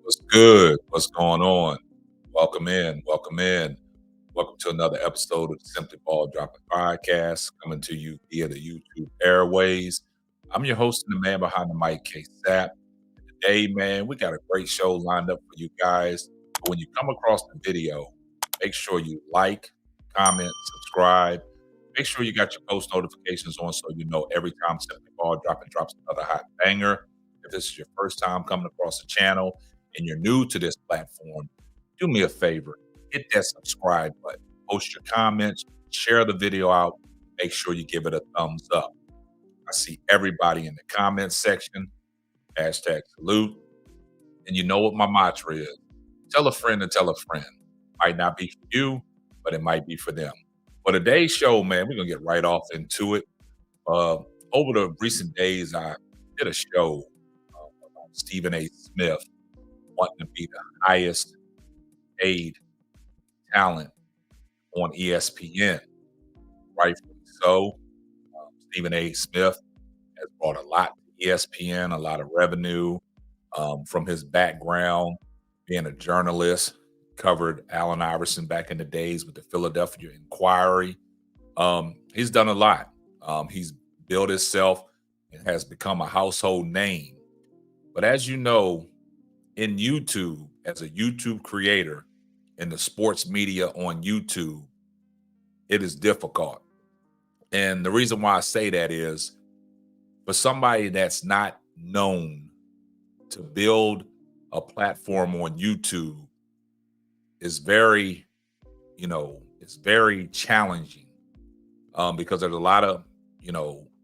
What's good? What's going on? Welcome in. Welcome in. Welcome to another episode of the Simply Ball Dropping Podcast, coming to you via the YouTube airways. I'm your host and the man behind the mic, K Sap. Today, man, we got a great show lined up for you guys. But when you come across the video, make sure you like, comment, subscribe. Make sure you got your post notifications on so you know every time Simply Ball drops another hot banger. If this is your first time coming across the channel and you're new to this platform, do me a favor, hit that subscribe button, post your comments, share the video out, make sure you give it a thumbs up. I see everybody in the comments section, hashtag salute. And you know what my mantra is. Tell a friend to tell a friend. Might not be for you, but it might be for them. For today's show, man, we're going to get right off into it. Uh, Over the recent days, I did a show about Stephen A. Smith wanting to be the highest paid talent on ESPN. Rightfully so. Stephen A. Smith has brought a lot to ESPN, a lot of revenue from his background, being a journalist, covered Allen Iverson back in the days with the Philadelphia Inquiry. He's done a lot. He's built himself and has become a household name. But as you know, in YouTube, as a YouTube creator in the sports media on YouTube, it is difficult. And the reason why I say that is for somebody that's not known to build a platform on YouTube is very, it's very challenging because there's a lot of,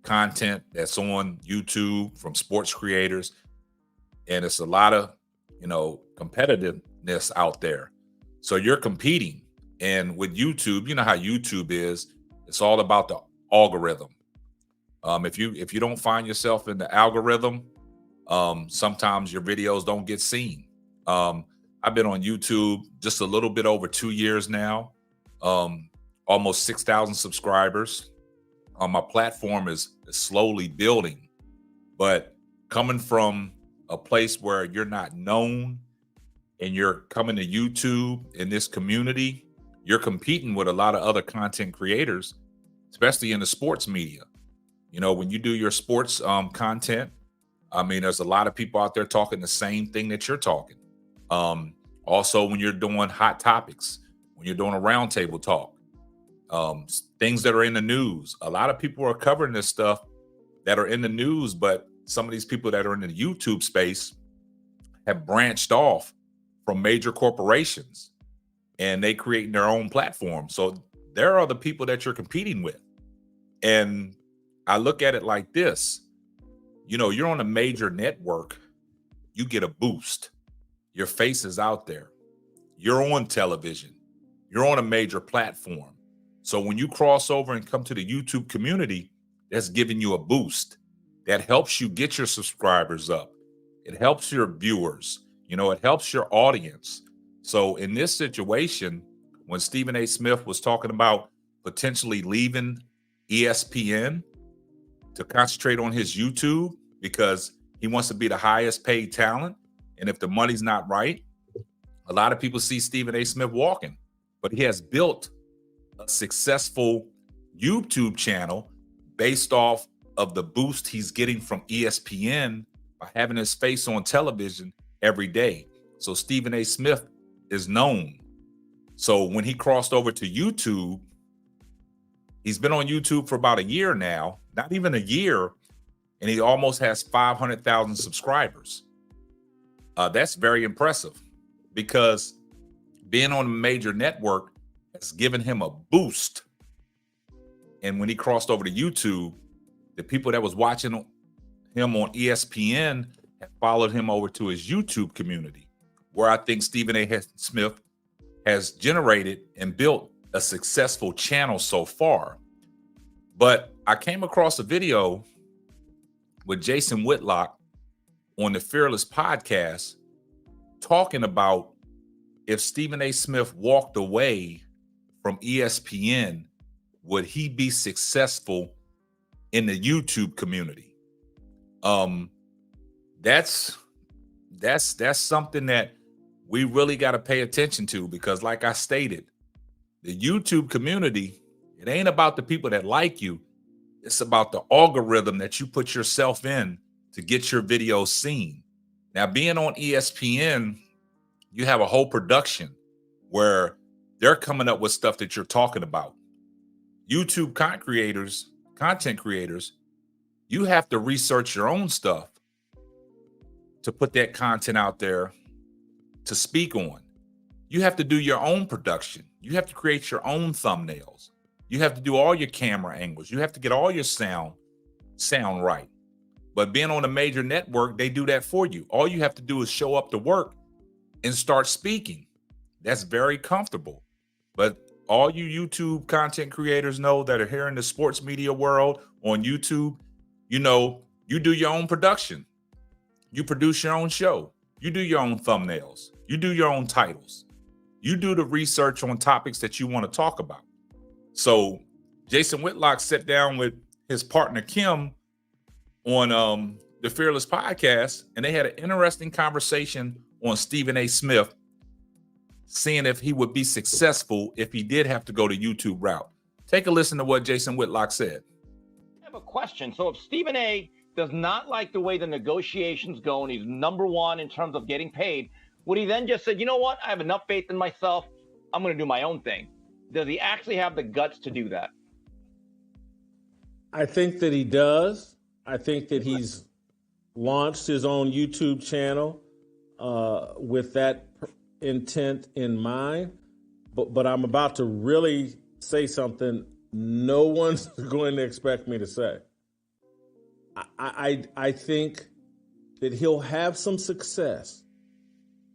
content that's on YouTube from sports creators. And it's a lot of, competitiveness out there. So you're competing. And with YouTube, you know how YouTube is, it's all about the algorithm. If you don't find yourself in the algorithm, sometimes your videos don't get seen. I've been on YouTube just a little bit over 2 years now, almost 6,000 subscribers. My platform is slowly building, but coming from a place where you're not known and you're coming to YouTube in this community, you're competing with a lot of other content creators, especially in the sports media. When you do your sports content, I mean, there's a lot of people out there talking the same thing that you're talking. Also, when you're doing hot topics, when you're doing a roundtable talk, things that are in the news, a lot of people are covering this stuff that are in the news, but some of these people that are in the YouTube space have branched off from major corporations and they create their own platform. So there are the people that you're competing with. And I look at it like this, you're on a major network, you get a boost. Your face is out there. You're on television. You're on a major platform. So when you cross over and come to the YouTube community, that's giving you a boost. That helps you get your subscribers up. It helps your viewers. It helps your audience. So in this situation, when Stephen A. Smith was talking about potentially leaving ESPN to concentrate on his YouTube because he wants to be the highest paid talent, and if the money's not right, a lot of people see Stephen A. Smith walking, but he has built a successful YouTube channel based off of the boost he's getting from ESPN by having his face on television every day. So Stephen A. Smith is known. So when he crossed over to YouTube, he's been on YouTube for about a year now, not even a year, and he almost has 500,000 subscribers. That's very impressive because being on a major network has given him a boost. And when he crossed over to YouTube, the people that was watching him on ESPN have followed him over to his YouTube community, where I think Stephen A. Smith has generated and built a successful channel so far. But I came across a video with Jason Whitlock on the Fearless podcast talking about if Stephen A. Smith walked away from ESPN, would he be successful in the YouTube community? That's that's something that we really got to pay attention to, because like I stated, the YouTube community, it ain't about the people that like you. It's about the algorithm that you put yourself in to get your videos seen. Now, being on ESPN, you have a whole production where they're coming up with stuff that you're talking about. YouTube content creators, you have to research your own stuff to put that content out there to speak on. You have to do your own production. You have to create your own thumbnails. You have to do all your camera angles. You have to get all your sound right. But being on a major network, they do that for you. All you have to do is show up to work and start speaking. That's very comfortable. But all you YouTube content creators know that are here in the sports media world on YouTube, you know, you do your own production. You produce your own show. You do your own thumbnails. You do your own titles. You do the research on topics that you want to talk about. So Jason Whitlock sat down with his partner Kim on the Fearless podcast, and they had an interesting conversation on Stephen A. Smith, seeing if he would be successful if he did have to go the YouTube route. Take a listen to what Jason Whitlock said. I have a question. So if Stephen A. does not like the way the negotiations go and he's number one in terms of getting paid, would he then just say, you know what, I have enough faith in myself, I'm going to do my own thing? Does he actually have the guts to do that? I think that he does. I think that he's launched his own YouTube channel with that intent in mind. But I'm about to really say something no one's going to expect me to say. I think that he'll have some success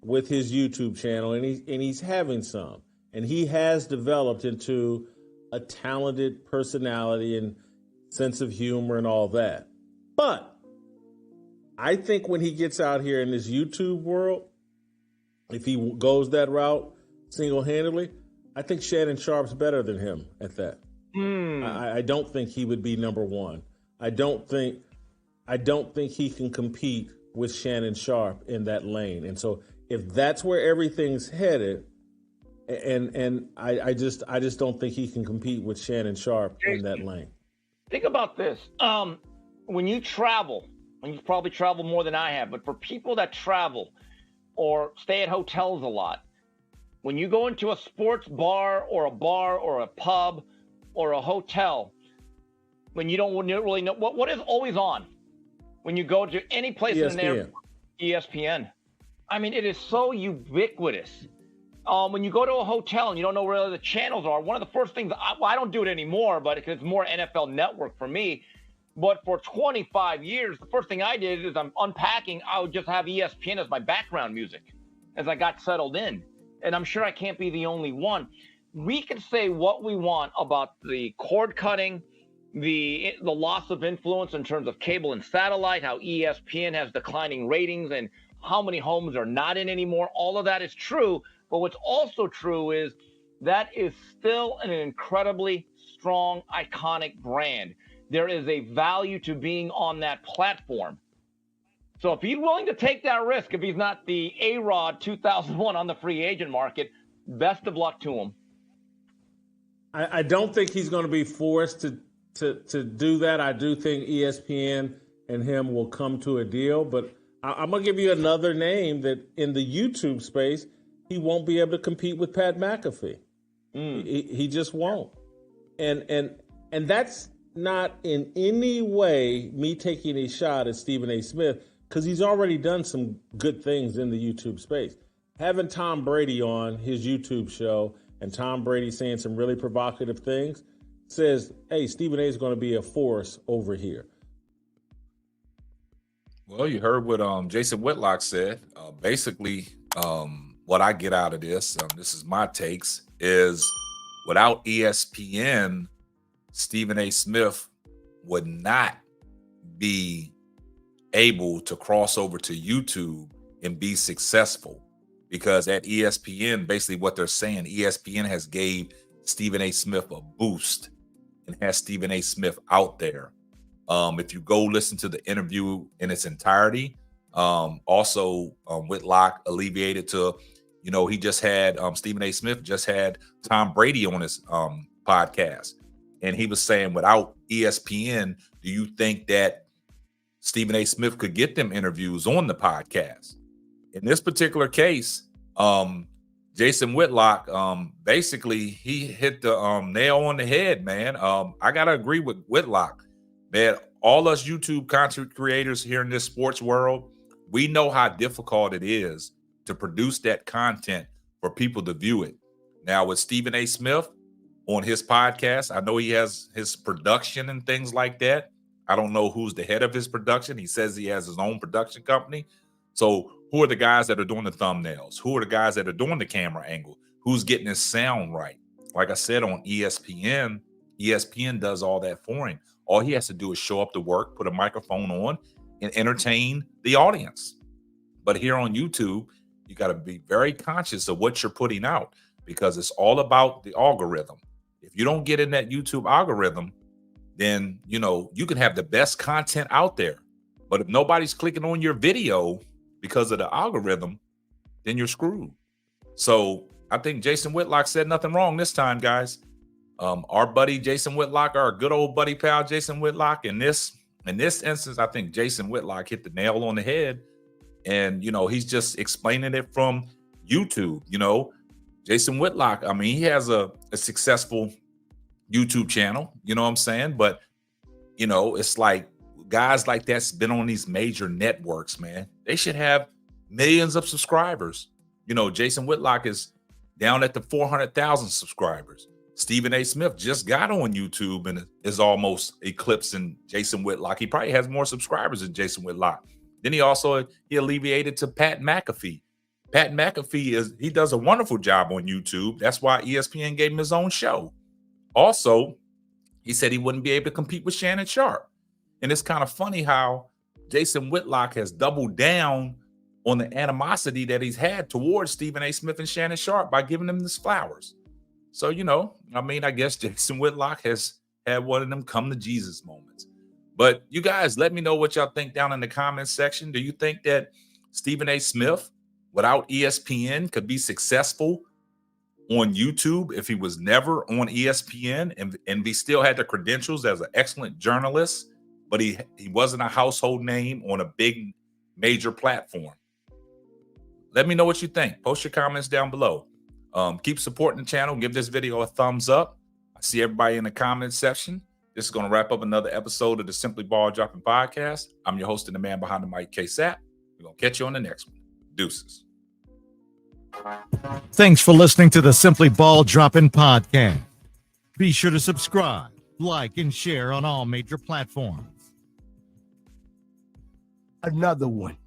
with his YouTube channel, and he's having some. And he has developed into a talented personality and sense of humor and all that. But I think when he gets out here in this YouTube world, if he goes that route single-handedly, I think Shannon Sharpe's better than him at that. I don't think he would be number one. I don't think he can compete with Shannon Sharpe in that lane. And so if that's where everything's headed, and I just don't think he can compete with Shannon Sharpe in that lane. Think about this. When you travel, and you've probably traveled more than I have, but for people that travel or stay at hotels a lot, when you go into a sports bar or a pub or a hotel, when you don't really know what is always on, when you go to any place ESPN. in an airport, ESPN. I mean, it is so ubiquitous. When you go to a hotel and you don't know where the channels are, one of the first things, I don't do it anymore, but it's more NFL Network for me. But for 25 years, the first thing I did is I'm unpacking, I would just have ESPN as my background music as I got settled in. And I'm sure I can't be the only one. We can say what we want about the cord cutting, the loss of influence in terms of cable and satellite, how ESPN has declining ratings and how many homes are not in anymore. All of that is true. But what's also true is that is still an incredibly strong, iconic brand. There is a value to being on that platform. So if he's willing to take that risk, if he's not the A-Rod 2001 on the free agent market, best of luck to him. I don't think he's going to be forced to do that. I do think ESPN and him will come to a deal. But I'm going to give you another name that in the YouTube space, he won't be able to compete with Pat McAfee. He just won't. And that's not in any way me taking a shot at Stephen A. Smith, because he's already done some good things in the YouTube space. Having Tom Brady on his YouTube show and Tom Brady saying some really provocative things says, hey, Stephen A. is going to be a force over here. Well, you heard what Jason Whitlock said. Basically, what I get out of this, this is my takes, is without ESPN, Stephen A. Smith would not be able to cross over to YouTube and be successful, because at ESPN, basically what they're saying, ESPN has gave Stephen A. Smith a boost and has Stephen A. Smith out there. If you go listen to the interview in its entirety, Also, Whitlock alleviated to, he just had Stephen A. Smith just had Tom Brady on his podcast. And he was saying, without ESPN, do you think that Stephen A. Smith could get them interviews on the podcast? In this particular case, Jason Whitlock, basically he hit the nail on the head, man. I gotta agree with Whitlock, man. All us YouTube content creators here in this sports world, we know how difficult it is to produce that content for people to view it. Now with Stephen A. Smith on his podcast, I know he has his production and things like that. I don't know who's the head of his production. He says he has his own production company. So who are the guys that are doing the thumbnails? Who are the guys that are doing the camera angle? Who's getting his sound right? Like I said, on ESPN, ESPN does all that for him. All he has to do is show up to work, put a microphone on, and entertain the audience. But here on YouTube, you got to be very conscious of what you're putting out, because it's all about the algorithm. If you don't get in that YouTube algorithm, then, you can have the best content out there. But if nobody's clicking on your video because of the algorithm, then you're screwed. So I think Jason Whitlock said nothing wrong this time, guys. Our buddy Jason Whitlock, our good old buddy pal Jason Whitlock, in this instance, I think Jason Whitlock hit the nail on the head. And, he's just explaining it from YouTube. Jason Whitlock, I mean, he has a successful YouTube channel, you know what I'm saying? But, it's like guys like that's been on these major networks, man. They should have millions of subscribers. Jason Whitlock is down at the 400,000 subscribers. Stephen A. Smith just got on YouTube and is almost eclipsing Jason Whitlock. He probably has more subscribers than Jason Whitlock. Then he alleviated to Pat McAfee. Pat McAfee he does a wonderful job on YouTube. That's why ESPN gave him his own show. Also, he said he wouldn't be able to compete with Shannon Sharp. And it's kind of funny how Jason Whitlock has doubled down on the animosity that he's had towards Stephen A. Smith and Shannon Sharp by giving them these flowers. So, I guess Jason Whitlock has had one of them come to Jesus moments. But you guys, let me know what y'all think down in the comments section. Do you think that Stephen A. Smith, without ESPN, could be successful on YouTube if he was never on ESPN and he still had the credentials as an excellent journalist, but he wasn't a household name on a big major platform? Let me know what you think. Post your comments down below. Keep supporting the channel. Give this video a thumbs up. I see everybody in the comments section. This is going to wrap up another episode of the Simply Ball Dropping Podcast. I'm your host and the man behind the mic, K-Sap. We're going to catch you on the next one. Deuces. Thanks for listening to the Simply Ball Dropping Podcast. Be sure to subscribe, like, and share on all major platforms. Another one.